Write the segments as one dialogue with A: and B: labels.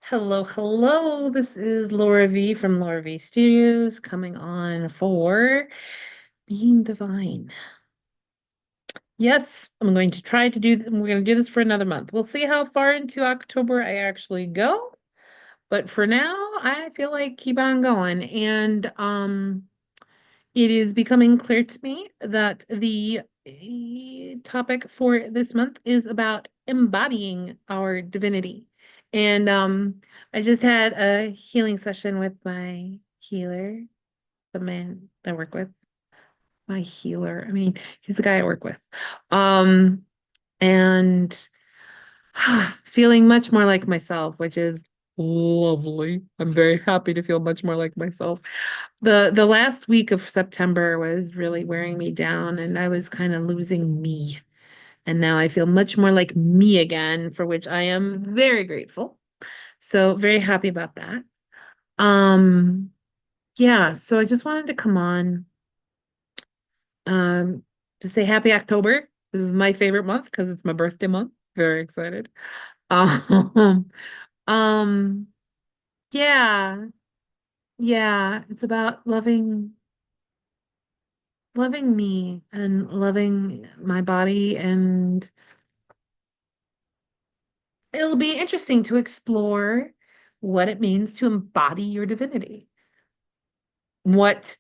A: Hello, hello. This is Laura V from Laura V Studios coming on for Being Divine. Yes, I'm going to try to do, we're going to do this for another month. We'll see how far into October I actually go, but for now, I feel like keep on going. And it is becoming clear to me that the topic for this month is about embodying our divinity. And I just had a healing session with my healer, the man I work with, my healer. I mean, he's the guy I work with. Um, and feeling much more like myself, which is lovely. I'm very happy to feel much more like myself. The last week of September was really wearing me down and I was kind of losing me. And now I feel much more like me again, for which I am very grateful. So very happy about that. Um, yeah, so I just wanted to come on um to say happy October. This is my favorite month because it's my birthday month. Very excited. Um, um, yeah, yeah, it's about loving me and loving my body, and it'll be interesting to explore what it means to embody your divinity, what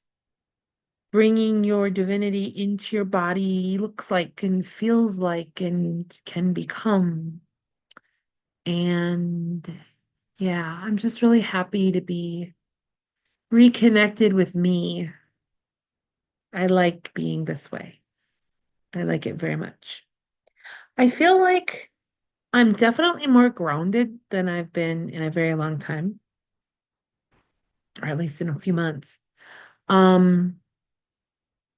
A: bringing your divinity into your body looks like and feels like and can become. And yeah, I'm just really happy to be reconnected with me. I like being this way. I like it very much. I feel like I'm definitely more grounded than I've been in a very long time, or at least in a few months. Um,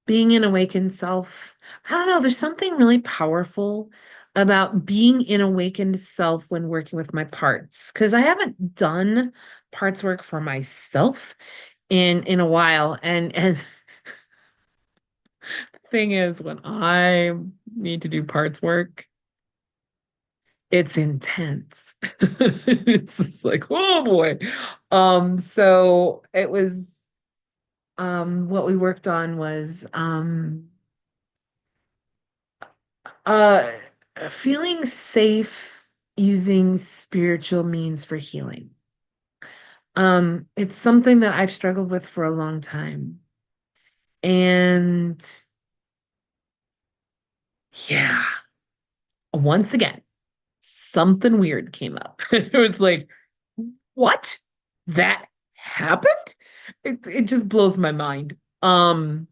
A: being an awakened self, I don't know, there's something really powerful about being in awakened self when working with my parts, because I haven't done parts work for myself in a while. And the thing is, when I need to do parts work, it's intense. It's just like, oh boy. So it was what we worked on was uh feeling safe using spiritual means for healing. It's something that I've struggled with for a long time. And yeah, once again, something weird came up. It was like, what? That happened? It just blows my mind. And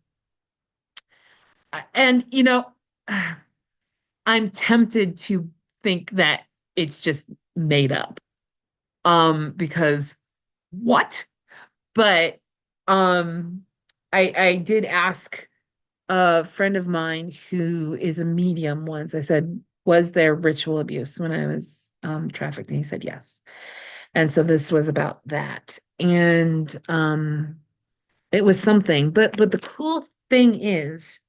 A: I'm tempted to think that it's just made up. Because what? But um I did ask a friend of mine who is a medium once. I said, was there ritual abuse when I was trafficked? And he said yes. And so this was about that. And it was something. But the cool thing is,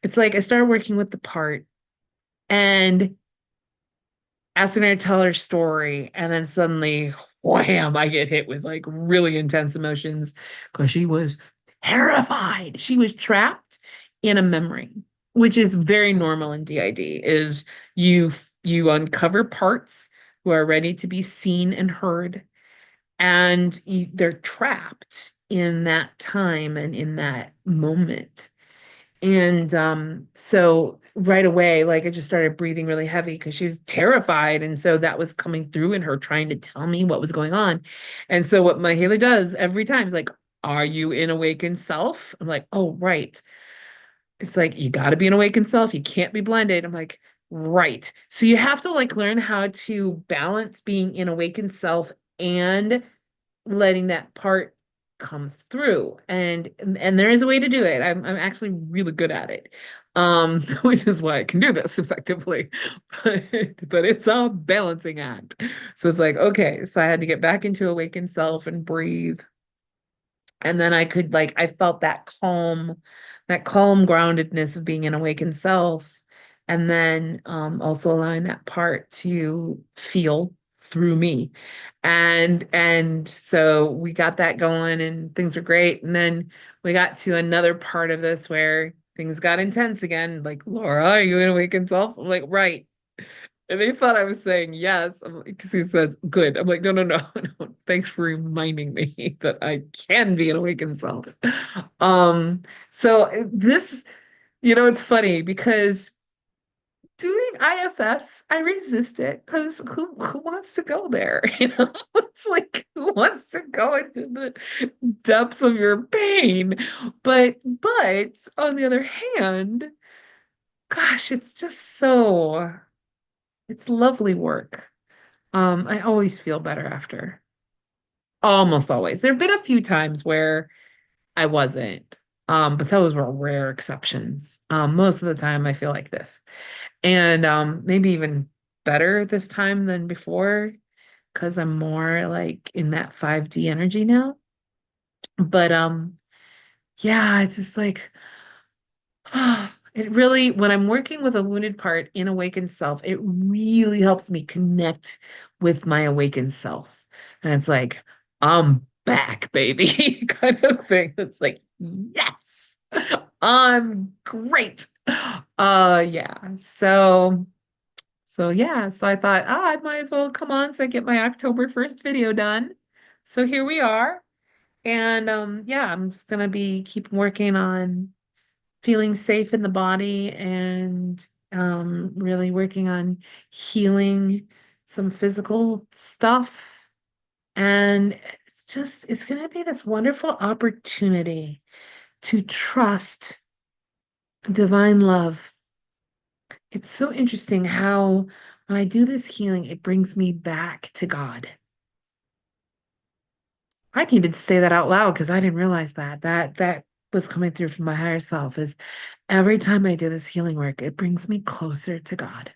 A: it's like I started working with the part and asking her to tell her story, and then suddenly, wham, I get hit with like really intense emotions because she was terrified. She was trapped in a memory, which is very normal in DID, is you uncover parts who are ready to be seen and heard, and they're trapped in that time and in that moment. And so right away, like I just started breathing really heavy because she was terrified. And so that was coming through in her trying to tell me what was going on. And so what my healer does every time is like, are you in awakened self? I'm like, oh, right. It's like you got to be an awakened self. You can't be blended. I'm like, right. So you have to like learn how to balance being in awakened self and letting that part come through. And there is a way to do it. I'm actually really good at it. Which is why I can do this effectively. But it's a balancing act. So it's like, okay, so I had to get back into awakened self and breathe. And then I could like I felt that calm groundedness of being an awakened self. And then also allowing that part to feel. through me. And so we got that going and things were great. And then we got to another part of this where things got intense again. Like, Laura, are you in Awakened Self? I'm like, right. And they thought I was saying yes. I'm like, because he says good. I'm like, no, no, no, no. Thanks for reminding me that I can be an awakened self. Um, so this, it's funny because doing IFS, I resist it because who wants to go there? It's like who wants to go into the depths of your pain? But on the other hand, gosh, it's just it's lovely work. I always feel better after. Almost always. There have been a few times where I wasn't. But those were rare exceptions. Most of the time I feel like this. And maybe even better this time than before because I'm more like in that 5D energy now. But yeah, it's just like it really, when I'm working with a wounded part in awakened self, it really helps me connect with my awakened self. And it's like, I'm back, baby, kind of thing. It's like, yes, I'm great. Yeah. So yeah, so I thought, I might as well come on so I get my October 1st video done. So here we are. And yeah, I'm just gonna be keep working on feeling safe in the body and really working on healing some physical stuff. And it's going to be this wonderful opportunity to trust divine love. It's so interesting how when I do this healing, it brings me back to God. I can even say that out loud because I didn't realize that was coming through from my higher self is every time I do this healing work, it brings me closer to God.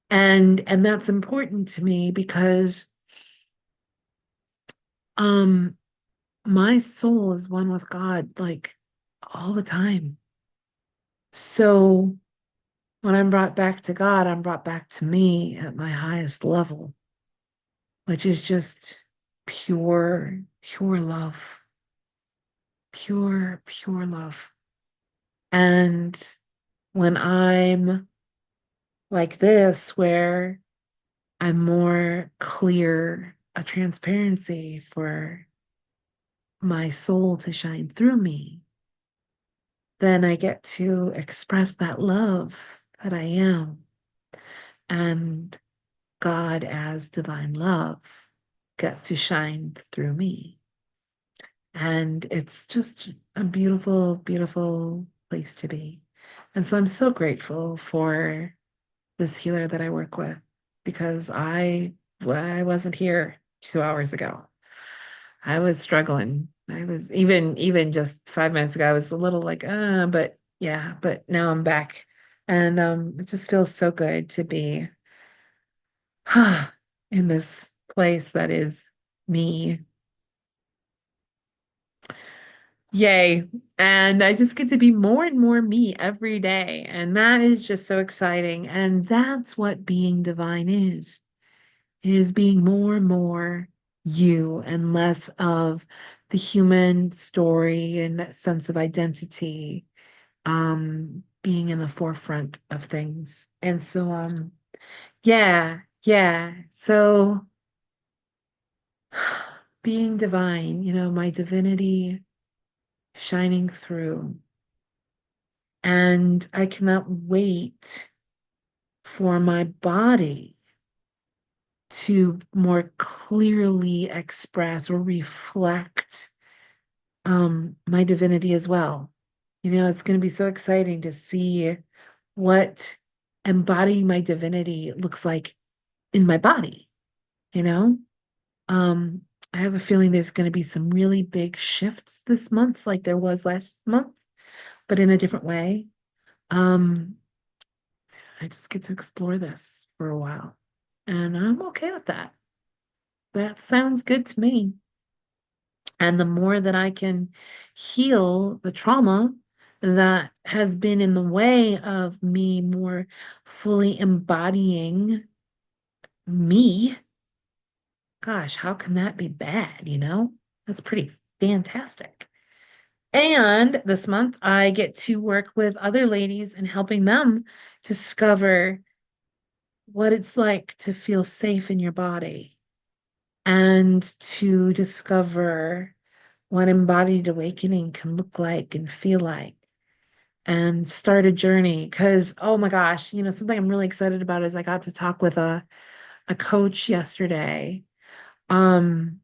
A: And that's important to me because um my soul is one with God like all the time. So when I'm brought back to God, I'm brought back to me at my highest level, which is just pure love, pure love. And when I'm like this, where I'm more clear, a transparency for my soul to shine through me, then I get to express that love that I am. And God, as divine love, gets to shine through me. And it's just a beautiful place to be. And so I'm so grateful for this healer that I work with because I wasn't here 2 hours ago. I was struggling. I was even just 5 minutes ago, I was a little like, but yeah, but now I'm back. And it just feels so good to be in this place that is me. Yay. And I just get to be more and more me every day. And that is just so exciting. And that's what being divine is being more and more you and less of the human story and sense of identity, being in the forefront of things. And so, yeah, yeah. So being divine, my divinity shining through. And I cannot wait for my body to more clearly express or reflect my divinity as well. It's going to be so exciting to see what embodying my divinity looks like in my body, you know? Um, I have a feeling there's going to be some really big shifts this month, like there was last month, but in a different way. Um, I just get to explore this for a while, and I'm okay with that. That sounds good to me. And the more that I can heal the trauma that has been in the way of me more fully embodying me, gosh, how can that be bad, you know? That's pretty fantastic. And this month, I get to work with other ladies and helping them discover what it's like to feel safe in your body and to discover what embodied awakening can look like and feel like and start a journey. Because, oh my gosh, something I'm really excited about is I got to talk with a coach yesterday. Um,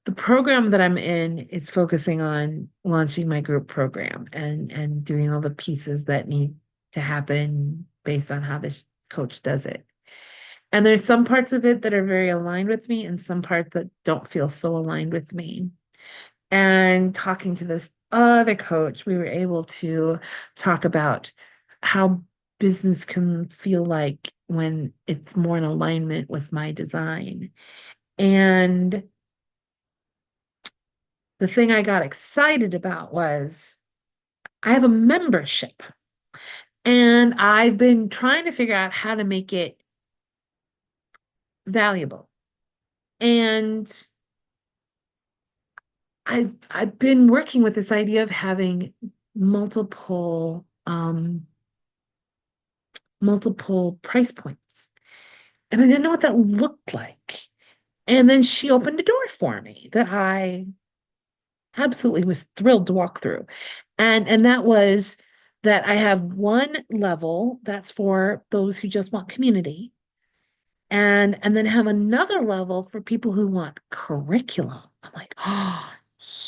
A: the program that I'm in is focusing on launching my group program and doing all the pieces that need to happen based on how this coach does it. And there's some parts of it that are very aligned with me and some parts that don't feel so aligned with me. And talking to this other coach, we were able to talk about how business can feel like when it's more in alignment with my design. And the thing I got excited about was I have a membership and I've been trying to figure out how to make it valuable. And I've been working with this idea of having multiple multiple price points. And I didn't know what that looked like. And then she opened a door for me that I absolutely was thrilled to walk through. And that was that I have one level that's for those who just want community and then have another level for people who want curriculum. I'm like, oh,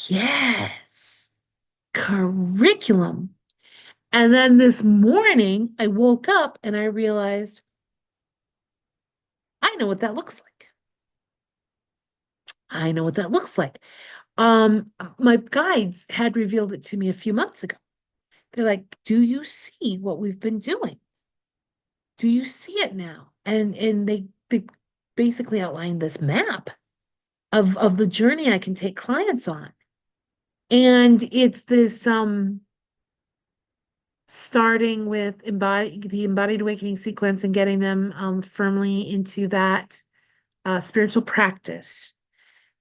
A: yes, curriculum. And then this morning I woke up and I realized I know what that looks like. I know what that looks like. My guides had revealed it to me a few months ago. They're like, "Do you see what we've been doing? Do you see it now?" And they basically outlined this map of the journey I can take clients on. And it's this starting with the embodied awakening sequence and getting them firmly into that spiritual practice,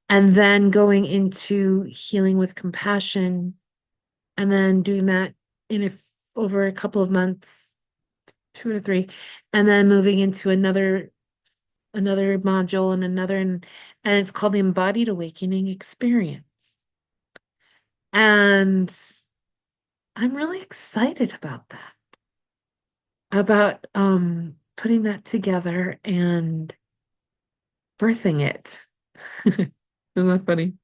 A: and then going into healing with compassion, and then doing that in over a couple of months, 2 to 3, and then moving into another module and another, and it's called the embodied awakening experience. And I'm really excited about that, about putting that together and birthing it. Isn't that funny?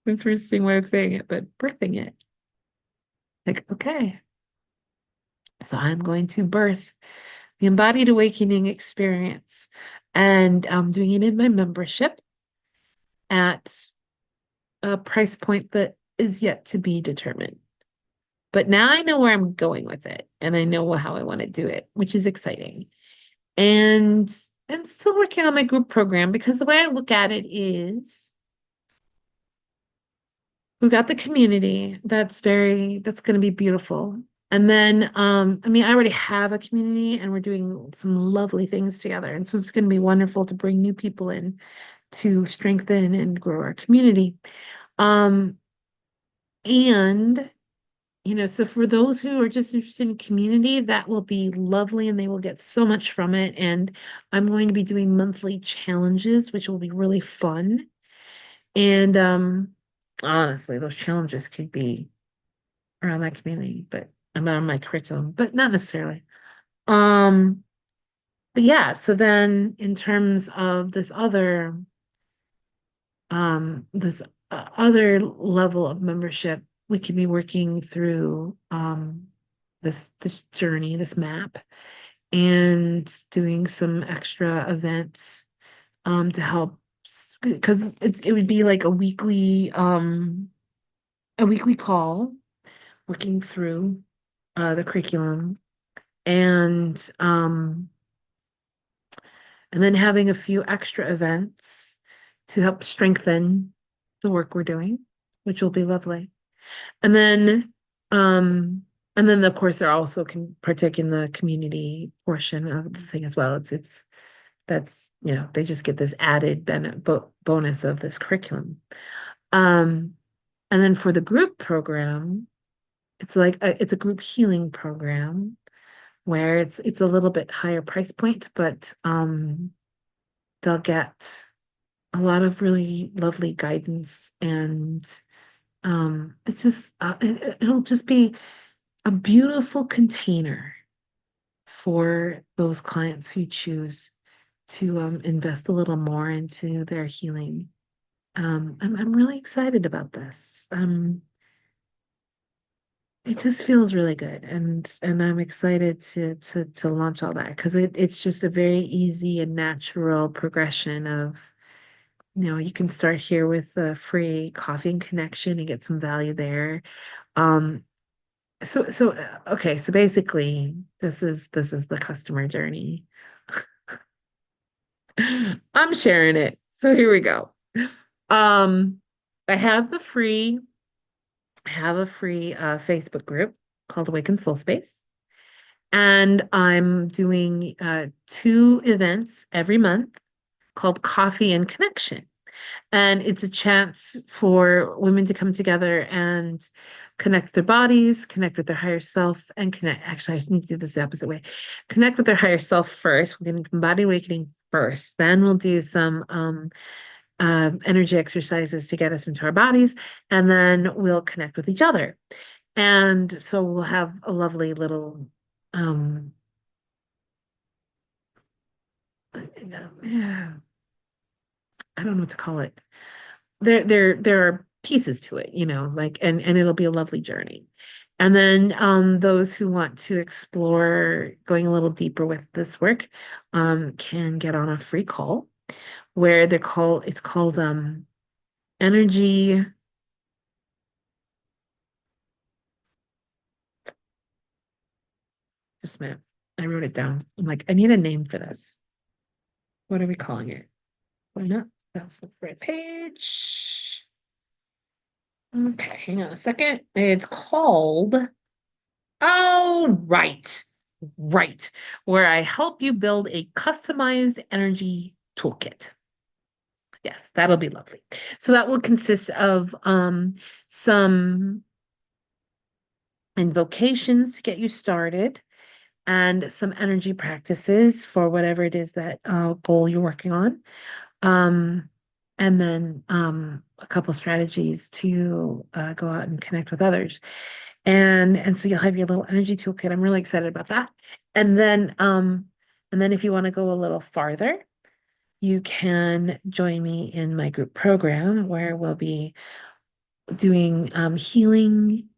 A: Interesting way of saying it, but birthing it. Like, okay, so I'm going to birth the embodied awakening experience, and I'm doing it in my membership at a price point that is yet to be determined. But now I know where I'm going with it, and I know how I want to do it, which is exciting. And I'm still working on my group program because the way I look at it is we've got the community that's going to be beautiful. And then, I mean, I already have a community and we're doing some lovely things together. And so it's going to be wonderful to bring new people in to strengthen and grow our community. Um, and so for those who are just interested in community, that will be lovely and they will get so much from it. And I'm going to be doing monthly challenges, which will be really fun. And honestly, those challenges could be around my community, but I'm not on my curriculum, but not necessarily. Um, but yeah, so then in terms of this other level of membership, we could be working through this journey, this map, and doing some extra events to help, because it would be like a weekly call working through the curriculum, and and then having a few extra events to help strengthen the work we're doing, which will be lovely. And then And then of course they're also can partake in the community portion of the thing as well. It's that's they just get this added bonus of this curriculum. Um, and then for the group program, it's a group healing program where it's a little bit higher price point, but they'll get a lot of really lovely guidance and it's just it'll just be a beautiful container for those clients who choose to invest a little more into their healing. I'm really excited about this. It just feels really good, and I'm excited to launch all that because it's just a very easy and natural progression of, you can start here with a free coffee and connection and get some value there. Um, okay, so basically this is the customer journey. I'm sharing it. So here we go. Um, I have the free, I have a free Facebook group called Awaken Soul Space. And I'm doing two events every month called Coffee and Connection. And it's a chance for women to come together and connect their bodies, connect with their higher self, and connect. Actually, I just need to do this the opposite way. Connect with their higher self first. We're going to do body awakening first. Then we'll do some energy exercises to get us into our bodies, and then we'll connect with each other. And so we'll have a lovely little um yeah, I don't know what to call it. There are pieces to it, like and it'll be a lovely journey. And then those who want to explore going a little deeper with this work can get on a free call where it's called energy. Just a minute. I wrote it down. I'm like, I need a name for this. What are we calling it? Why not? That's the right page. Okay, hang on a second. It's called, oh, right, right, where I help you build a customized energy toolkit. Yes, that'll be lovely. So that will consist of some invocations to get you started and some energy practices for whatever it is that goal you're working on. Um, and then a couple strategies to go out and connect with others. And so you'll have your little energy toolkit. I'm really excited about that. And then if you want to go a little farther, you can join me in my group program where we'll be doing healing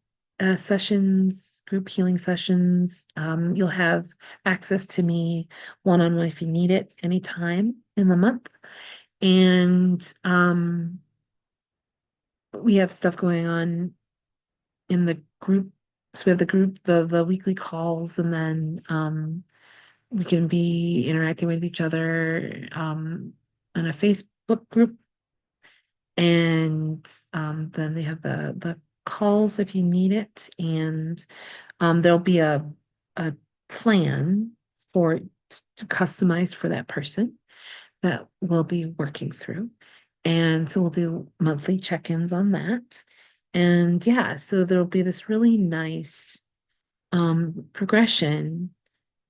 A: sessions, group healing sessions. You'll have access to me one-on-one if you need it anytime in the month. And we have stuff going on in the group. So we have the group, the weekly calls, and then we can be interacting with each other in a Facebook group. And then they have the calls if you need it. And there'll be a plan for to customize for that person that we'll be working through. And so we'll do monthly check-ins on that. And yeah, so there'll be this really nice progression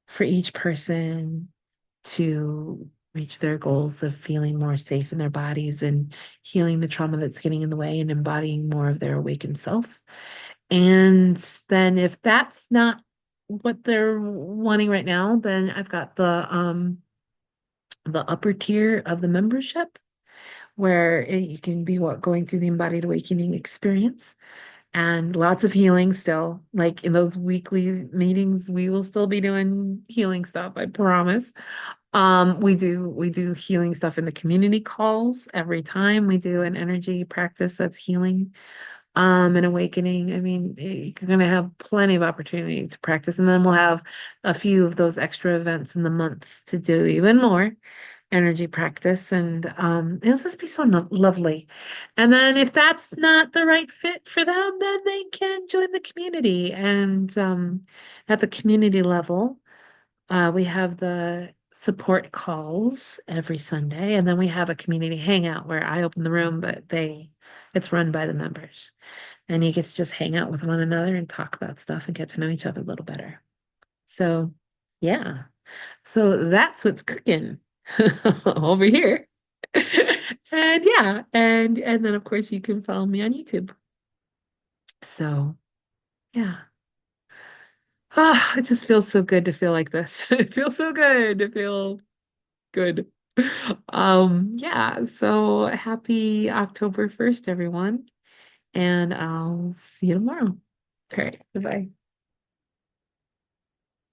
A: for each person to reach their goals of feeling more safe in their bodies and healing the trauma that's getting in the way and embodying more of their awakened self. And then if that's not what they're wanting right now, then I've got the upper tier of the membership where you can be going through the embodied awakening experience and lots of healing still. Like in those weekly meetings, we will still be doing healing stuff, I promise. We do healing stuff in the community calls every time we do an energy practice that's healing and awakening. I mean, you're gonna have plenty of opportunity to practice, and then we'll have a few of those extra events in the month to do even more. energy practice, and it'll just be so lovely. And then if that's not the right fit for them, then they can join the community. And at the community level, we have the support calls every Sunday, and then we have a community hangout where I open the room, but it's run by the members. And you get to just hang out with one another and talk about stuff and get to know each other a little better. So, yeah. So that's what's cooking over here. And yeah, and then of course you can follow me on YouTube. So, yeah. Ah, it just feels so good to feel like this. It feels so good to feel good. Yeah, so happy October 1st, everyone, and I'll see you tomorrow. All right, bye-bye.